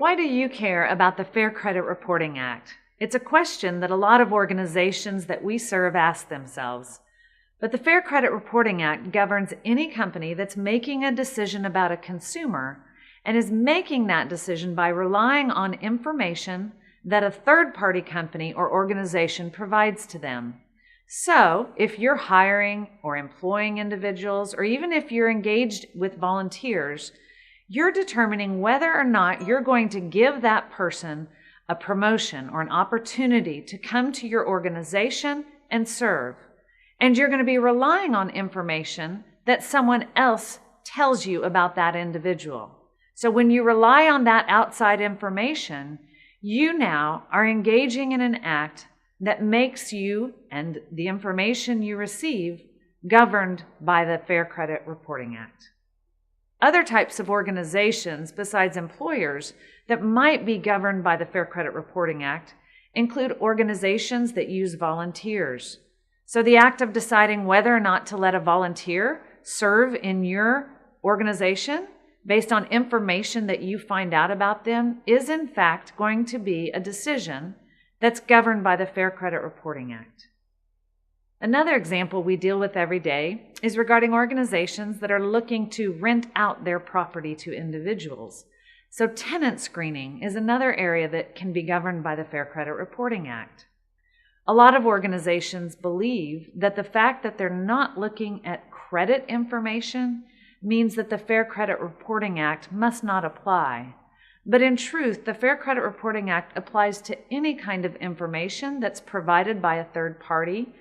Why do you care about the Fair Credit Reporting Act? It's a question that a lot of organizations that we serve ask themselves. But the Fair Credit Reporting Act governs any company that's making a decision about a consumer and is making that decision by relying on information that a third-party company or organization provides to them. So, if you're hiring or employing individuals, or even if you're engaged with volunteers, you're determining whether or not you're going to give that person a promotion or an opportunity to come to your organization and serve. And you're going to be relying on information that someone else tells you about that individual. So when you rely on that outside information, you now are engaging in an act that makes you and the information you receive governed by the Fair Credit Reporting Act. Other types of organizations besides employers that might be governed by the Fair Credit Reporting Act include organizations that use volunteers. So the act of deciding whether or not to let a volunteer serve in your organization based on information that you find out about them is in fact going to be a decision that's governed by the Fair Credit Reporting Act. Another example we deal with every day is regarding organizations that are looking to rent out their property to individuals. So tenant screening is another area that can be governed by the Fair Credit Reporting Act. A lot of organizations believe that the fact that they're not looking at credit information means that the Fair Credit Reporting Act must not apply. But in truth, the Fair Credit Reporting Act applies to any kind of information that's provided by a third party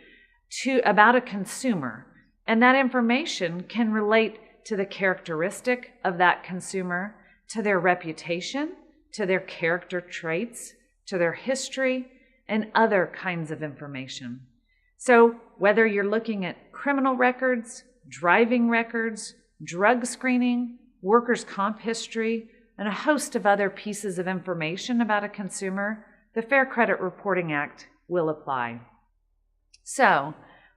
about a consumer. And that information can relate to the characteristic of that consumer, to their reputation, to their character traits, to their history, and other kinds of information. So whether you're looking at criminal records, driving records, drug screening, workers' comp history, and a host of other pieces of information about a consumer, the Fair Credit Reporting Act will apply. So,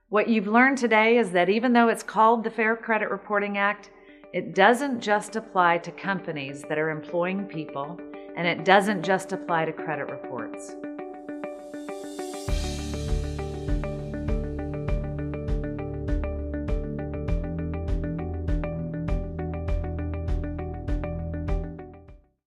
what you've learned today is that even though it's called the Fair Credit Reporting Act, it doesn't just apply to companies that are employing people, and it doesn't just apply to credit reports.